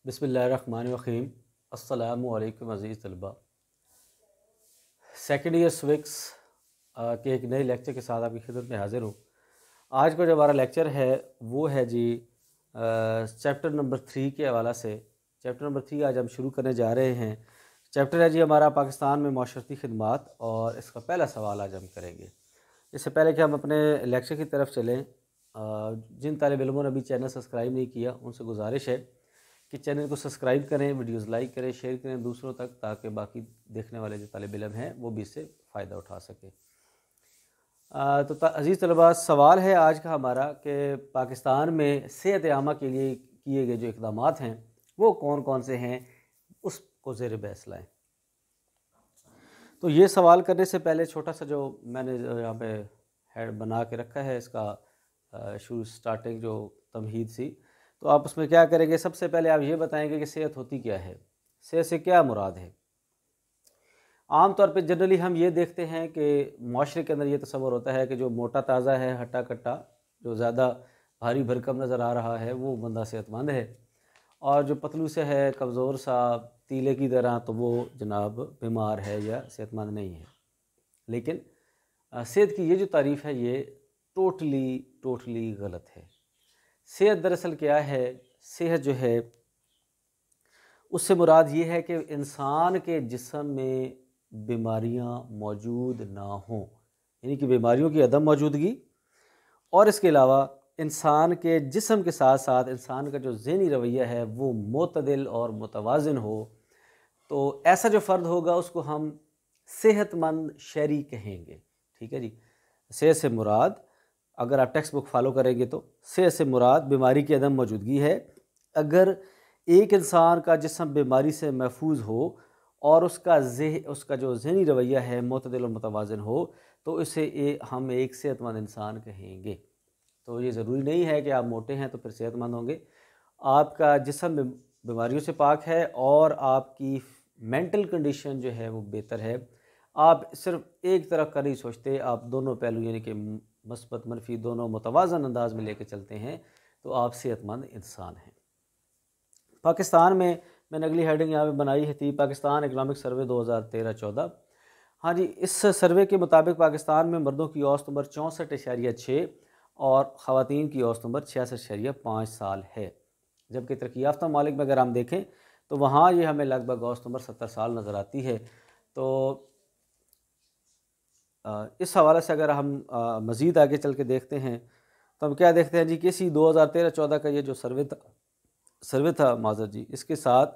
बिस्मिल्लाहिर्रहमानिर्रहीम। अस्सलामु अलैकुम अज़ीज़ तलबा। सेकेंड ईयर स्विक्स के एक नए लेक्चर के साथ आपकी खिदमत में हाज़िर हूँ। आज का जो हमारा लेक्चर है वो है जी चैप्टर नंबर 3 के हवाला से। चैप्टर नंबर 3 आज हम शुरू करने जा रहे हैं। चैप्टर है जी हमारा पाकिस्तान में माशरती खिदमात, और इसका पहला सवाल आज हम करेंगे। इससे पहले कि हम अपने लेक्चर की तरफ चलें, जिन तालिब इल्मों ने अभी चैनल सब्सक्राइब नहीं किया उनसे गुजारिश है कि चैनल को सब्सक्राइब करें, वीडियोस लाइक करें, शेयर करें दूसरों तक, ताकि बाकी देखने वाले जो तालिब इल्म हैं वो भी इससे फ़ायदा उठा सकें। तो अज़ीज़ तलबा, सवाल है आज का हमारा कि पाकिस्तान में सेहत आमा के लिए किए गए जो इक़दामात हैं वो कौन कौन से हैं, उसको ज़ेर बहस लाएँ। तो ये सवाल करने से पहले छोटा सा जो मैंने यहाँ पे हेड बना के रखा है, इसका शुरू स्टार्टिंग जो तमहीद सी, तो आप उसमें क्या करेंगे, सबसे पहले आप ये बताएंगे कि सेहत होती क्या है, सेहत से क्या मुराद है। आम तौर पे जनरली हम ये देखते हैं कि माशरे के अंदर ये तस्वर होता है कि जो मोटा ताज़ा है, हट्टा कट्टा, जो ज़्यादा भारी भरकम नज़र आ रहा है वो बंदा सेहतमंद है, और जो पतलू से है, कमज़ोर सा, तीले की तरह, तो वो जनाब बीमार है या सेहतमंद नहीं है। लेकिन सेहत की ये जो तारीफ़ है ये टोटली गलत है। सेहत दरअसल क्या है, सेहत जो है उससे मुराद ये है कि इंसान के जिस्म में बीमारियां मौजूद ना हों, यानी कि बीमारियों की अदम मौजूदगी, और इसके अलावा इंसान के जिस्म के साथ साथ इंसान का जो ज़हनी रवैया है वो मोतदिल और मुतवाज़िन हो। तो ऐसा जो फ़र्द होगा उसको हम सेहतमंद शहरी कहेंगे। ठीक है जी। सेहत से मुराद, अगर आप टेक्स्ट बुक फॉलो करेंगे तो सेहत से मुराद बीमारी की अदम मौजूदगी है। अगर एक इंसान का जिस्म बीमारी से महफूज हो और उसका जो ज़हनी रवैया है मोतदिल और मुतवाज़िन हो, तो इसे हम एक सेहतमंद इंसान कहेंगे। तो ये ज़रूरी नहीं है कि आप मोटे हैं तो फिर सेहतमंद होंगे। आपका जिस्म बीमारियों से पाक है और आपकी मेंटल कंडीशन जो है वो बेहतर है। आप सिर्फ एक तरफ का नहीं सोचते, आप दोनों पहलू यानी कि मस्बत मनफी दोनों मुतवाज़न अंदाज में लेकर चलते हैं, तो आप सेहतमंद इंसान हैं। पाकिस्तान में मैंने अगली हेडिंग यहाँ पे बनाई है थी, पाकिस्तान इकनॉमिक सर्वे 2013-14। हाँ जी, इस सर्वे के मुताबिक पाकिस्तान में मर्दों की औसत उम्र 64.6 और ख़वातीन की औसत उम्र 66.5 साल है। जबकि तरक्की याफ्ता ममालिक में अगर हम देखें तो वहाँ ये हमें लगभग औसत उम्र 70 साल नज़र आती है। तो इस हवाले से अगर हम मज़ीद आगे चल के देखते हैं तो हम क्या देखते हैं जी, किसी 2013-14 का ये जो सर्वे था माज़र जी, इसके साथ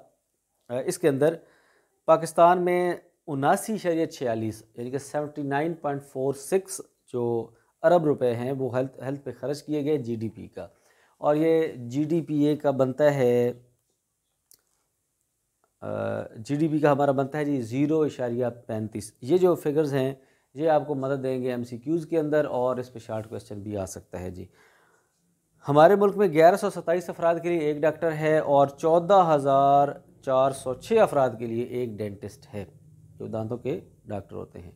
इसके अंदर पाकिस्तान में 79.46 यानी कि 79.46 जो अरब रुपए हैं वो हेल्थ पे ख़र्च किए गए जीडीपी का, और ये जीडीपी का बनता है जीडीपी का हमारा बनता है जी 0.35। ये जो फिगर्स हैं ये आपको मदद देंगे एमसीक्यूज़ के अंदर, और इस पर शार्ट क्वेश्चन भी आ सकता है जी। हमारे मुल्क में 1127 अफराद के लिए एक डॉक्टर है और 14,406 अफराद के लिए एक डेंटिस्ट है, जो दांतों के डॉक्टर होते हैं।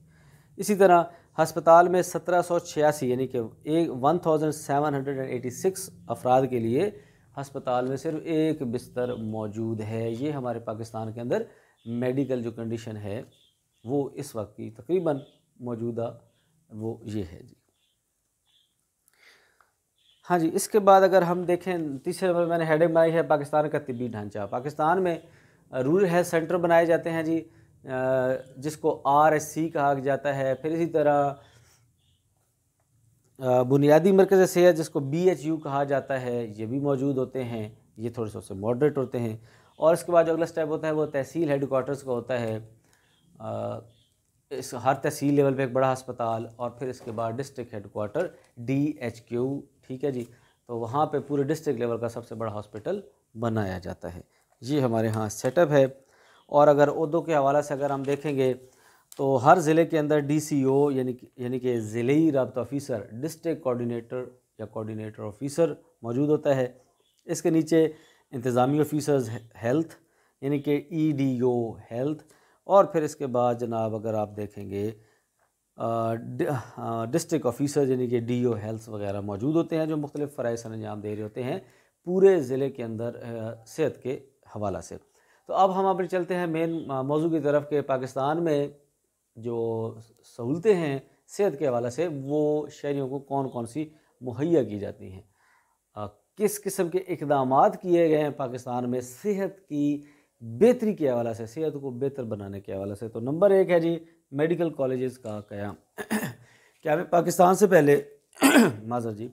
इसी तरह हस्पताल में 1786 यानी कि 1786 अफराद के लिए हस्पताल में सिर्फ एक बिस्तर मौजूद है। ये हमारे पाकिस्तान के अंदर मेडिकल जो कंडीशन है वो इस वक्त की तकरीबन मौजूदा वो ये है जी। हाँ जी, इसके बाद अगर हम देखें, तीसरे नंबर मैंने हेडिंग बनाई है पाकिस्तान का तिब्बी ढांचा। पाकिस्तान में रूरल हेल्थ सेंटर बनाए जाते हैं जी, जिसको RSC कहा जाता है। फिर इसी तरह बुनियादी मरकज़ सेहत जिसको BHU कहा जाता है, ये भी मौजूद होते हैं। ये थोड़े से मॉडरेट होते हैं। और इसके बाद जो अगला स्टेप होता है वो तहसील हेडक्वार्टर्स का होता है। इस हर तहसील लेवल पे एक बड़ा अस्पताल, और फिर इसके बाद डिस्ट्रिक्ट हेडक्वार्टर DHQ। ठीक है जी। तो वहाँ पे पूरे डिस्ट्रिक्ट लेवल का सबसे बड़ा हॉस्पिटल बनाया जाता है। ये हमारे यहाँ सेटअप है। और अगर ओहदों के हवाले से अगर हम देखेंगे तो हर ज़िले के अंदर DCO यानी कि ज़िले राब्ता ऑफिसर, डिस्ट्रिक्ट कोऑर्डिनेटर या कोऑर्डिनेटर ऑफिसर मौजूद होता है। इसके नीचे इंतज़ामी ऑफिसर्स हेल्थ यानी कि EDO हेल्थ, और फिर इसके बाद जनाब अगर आप देखेंगे डिस्ट्रिक्ट ऑफिसर यानी कि DO हेल्थ वगैरह मौजूद होते हैं, जो मुख्तलिफ़ फ़राइज़ अंजाम दे रहे होते हैं पूरे ज़िले के अंदर सेहत के हवाला से। तो अब हम अपने चलते हैं मेन मौजू की तरफ के पाकिस्तान में जो सहूलतें हैं सेहत के हवाले से वो शहरियों को कौन कौन सी मुहैया की जाती हैं, किस किस्म के इक़दामात किए गए हैं पाकिस्तान में सेहत की बेहतरी के हवाले से, सेहत को बेहतर बनाने के हवाले से। तो नंबर 1 है जी मेडिकल कॉलेजेस का क़याम। क्या हमें पाकिस्तान से पहले माज़र जी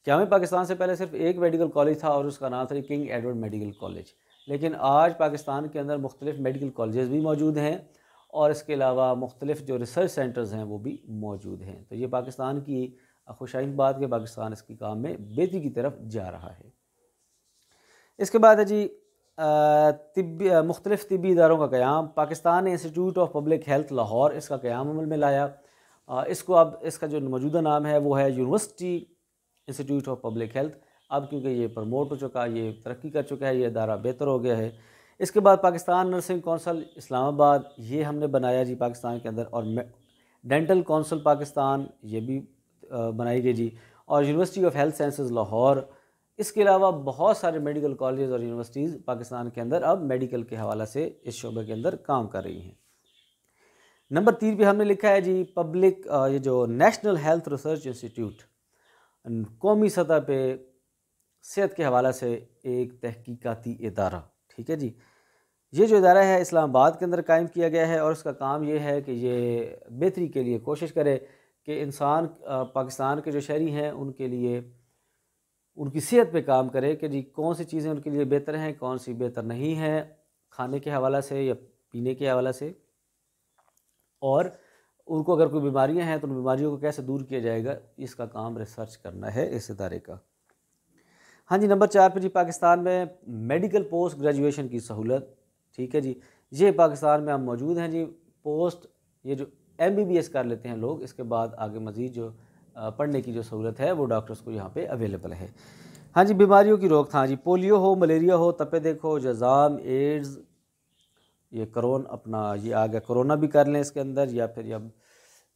क्या हमें पाकिस्तान से पहले सिर्फ एक मेडिकल कॉलेज था और उसका नाम था किंग एडवर्ड मेडिकल कॉलेज, लेकिन आज पाकिस्तान के अंदर मुख्तलिफ मेडिकल कॉलेजेस भी मौजूद हैं और इसके अलावा मुख्तलिफ जो रिसर्च सेंटर्स हैं वो भी मौजूद हैं। तो ये पाकिस्तान की खुशाइन बात कि पाकिस्तान इसकी काम में बेहतरी की तरफ जा रहा है। इसके बाद है जी मुख्तलिफ तिब्बी इदारों का क़याम। पाकिस्तान ने institute of public health Lahore इसका क़याम अमल में लाया। इसको अब इसका जो मौजूदा नाम है वो है university institute of public health. अब क्योंकि ये प्रमोट हो चुका, ये तरक्की कर चुका है, ये इदारा बेहतर हो गया है। इसके बाद पाकिस्तान नर्सिंग कौंसल इस्लामाबाद ये हमने बनाया जी पाकिस्तान के अंदर, और डेंटल कौंसल पाकिस्तान ये भी बनाई गई जी, और university of health sciences Lahore. इसके अलावा बहुत सारे मेडिकल कॉलेज और यूनिवर्सिटीज़ पाकिस्तान के अंदर अब मेडिकल के हवाले से इस शोबे के अंदर काम कर रही हैं। नंबर 3 पे हमने लिखा है जी पब्लिक ये जो नेशनल हेल्थ रिसर्च इंस्टीट्यूट, कौमी सतह पे सेहत के हवाले से एक तहकीकाती इदारा। ठीक है जी, ये जो इदारा है इस्लामाबाद के अंदर कायम किया गया है और इसका काम ये है कि ये बेहतरी के लिए कोशिश करे कि इंसान पाकिस्तान के जो शहरी हैं उनके लिए उनकी सेहत पे काम करे कि जी कौन सी चीज़ें उनके लिए बेहतर हैं, कौन सी बेहतर नहीं है, खाने के हवाले से या पीने के हवाले से, और उनको अगर कोई बीमारियां हैं तो उन बीमारियों को कैसे दूर किया जाएगा, इसका काम रिसर्च करना है इस इदारे का। हाँ जी, नंबर 4 पर जी पाकिस्तान में मेडिकल पोस्ट ग्रेजुएशन की सहूलत। ठीक है जी, ये पाकिस्तान में अब मौजूद हैं जी। पोस्ट ये जो MBBS कर लेते हैं लोग, इसके बाद आगे मज़ीद जो पढ़ने की जो सहूलत है वो डॉक्टर्स को यहाँ पे अवेलेबल है। हाँ जी, बीमारियों की रोकथाम जी, पोलियो हो, मलेरिया हो, तपे देखो, जज़ाम, एड्स, ये अपना ये आ गया कोरोना भी कर लें इसके अंदर, या फिर अब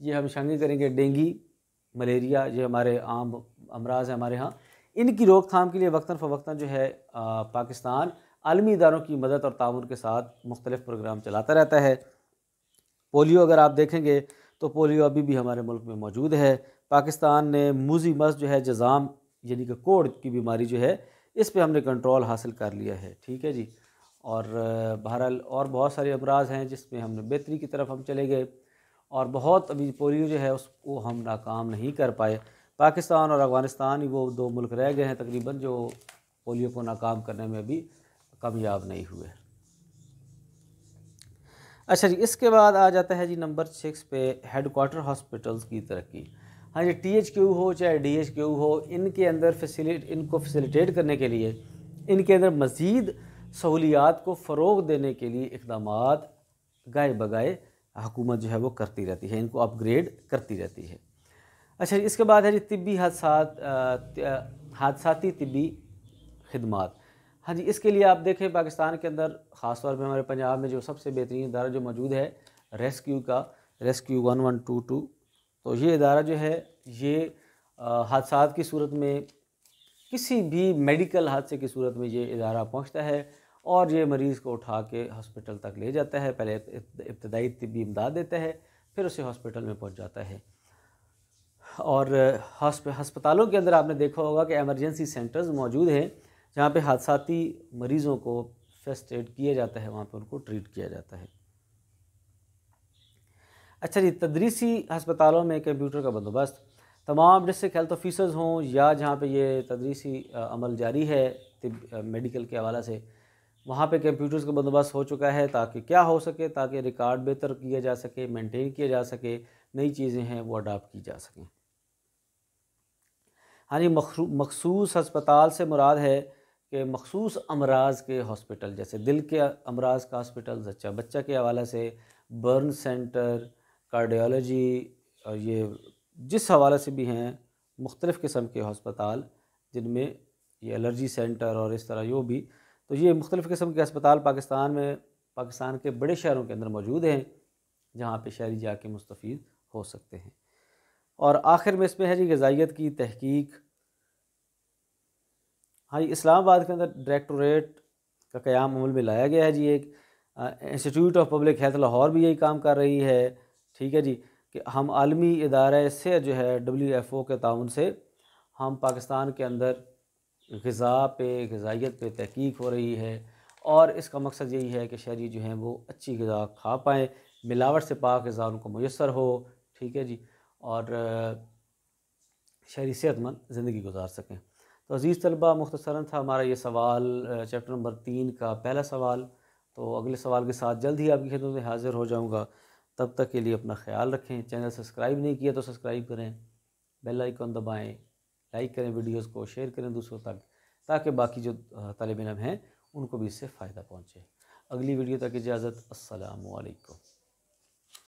ये हम शामिल करेंगे डेंगू, मलेरिया, ये हमारे आम अमराज हैं हमारे यहाँ। इनकी रोकथाम के लिए वक्तन फ़वक्तन जो है पाकिस्तान आलमी इदारों की मदद और ताउन के साथ मुख्तलिफ़ प्रोग्राम चलाता रहता है। पोलियो अगर आप देखेंगे तो पोलियो अभी भी हमारे मुल्क में मौजूद है। पाकिस्तान ने मूजी मस जो है जज़ाम यानी कि कोढ़ की बीमारी जो है इस पे हमने कंट्रोल हासिल कर लिया है। ठीक है जी, और बहरहाल और बहुत सारे अमराज हैं जिसमें हमने बेहतरी की तरफ हम चले गए, और बहुत अभी पोलियो जो है उसको हम नाकाम नहीं कर पाए। पाकिस्तान और अफ़गानिस्तान ही वो 2 मुल्क रह गए हैं तकरीबन जो पोलियो को नाकाम करने में भी कामयाब नहीं हुए। अच्छा जी, इसके बाद आ जाता है जी नंबर 6 पे हेडक्वार्टर हॉस्पिटल्स की तरक्की। हाँ जी, THQ हो चाहे DHQ हो, इनके अंदर इनको फैसिलिटेट करने के लिए, इनके अंदर मज़ीद सहूलियात को फ़रोग़ देने के लिए इक़दामात गाए बगाए हुकूमत जो है वो करती रहती है, इनको अपग्रेड करती रहती है। अच्छा जी, इसके बाद है जी तिब्बी हादसाती तिब्बी खिदमात। हाँ जी, इसके लिए आप देखें पाकिस्तान के अंदर ख़ास तौर पे हमारे पंजाब में जो सबसे बेहतरीन इदारा जो मौजूद है रेस्क्यू 1122। तो ये इदारा जो है ये हादसात की सूरत में, किसी भी मेडिकल हादसे की सूरत में ये इदारा पहुंचता है और ये मरीज़ को उठा के हॉस्पिटल तक ले जाता है। पहले इब्तदाई तिब्बी इमदाद देता है, फिर उसे हॉस्पिटल में पहुंच जाता है। और हस्पतालों के अंदर आपने देखा होगा कि एमरजेंसी सेंटर्स मौजूद हैं जहाँ पे हादसाती मरीज़ों को फर्स्ट एड किया जाता है, वहाँ पे उनको ट्रीट किया जाता है। अच्छा जी, तदरीसी हस्पतालों में कंप्यूटर का बंदोबस्त। तमाम डिस्ट्रिक्ट हेल्थ ऑफिसर्स हों या जहाँ पे ये तदरीसी अमल जारी है मेडिकल के हवाले से, वहाँ पे कंप्यूटर्स का बंदोबस्त हो चुका है ताकि क्या हो सके, ताकि रिकॉर्ड बेहतर किया जा सके, मेंटेन किया जा सके, नई चीज़ें हैं वो अडाप्ट की जा सकें। हाँ जी, मखसूस हस्पताल से मुराद है कि मखसूस अमराज के हॉस्पिटल, जैसे दिल के अमराज का हॉस्पिटल, जच्चा बच्चा के हवाले से, बर्न सेंटर, कार्डियोलॉजी, और ये जिस हवाले से भी हैं मुख्तलिफ़ किस्म के हस्पताल जिनमें ये एलर्जी सेंटर और इस तरह यो भी, तो ये मुख्तलिफ़ किस्म के अस्पताल पाकिस्तान के बड़े शहरों के अंदर मौजूद हैं जहाँ पे शहरी जाके मुस्तफ़ीद हो सकते हैं। और आखिर में इसमें है जी ग़िज़ाइयत की तहकीक। हाँ, इस्लामाबाद के अंदर डायरेक्टोरेट का क़याम अमल में लाया गया है जी। एक institute of public health Lahore भी यही काम कर रही है, ठीक है जी, कि हम आलमी इदारा से जो है WHO के ताउन से हम पाकिस्तान के अंदर ग़िज़ा पे, ग़िज़ाइयत पे तहकीक हो रही है, और इसका मकसद यही है कि शहरी जो हैं वो अच्छी ग़िज़ा खा पाएँ, मिलावट से पाक ग़िज़ा उनको मुयस्सर हो, ठीक है जी, और शहरी सेहतमंद ज़िंदगी गुजार सकें। तो अज़ीज़ तलबा, मुख्तसरन था हमारा ये सवाल, चैप्टर नंबर 3 का पहला सवाल। तो अगले सवाल के साथ जल्द ही आपकी खिदमत में हाज़िर हो जाऊँगा। तब तक के लिए अपना ख्याल रखें। चैनल सब्सक्राइब नहीं किया तो सब्सक्राइब करें, बेल आइकन दबाएँ, लाइक करें वीडियोज़ को, शेयर करें दूसरों तक, ताकि बाकी जो तालिब इल्म हैं उनको भी इससे फ़ायदा पहुँचे। अगली वीडियो तक इजाज़त। अस्सलामु अलैकुम।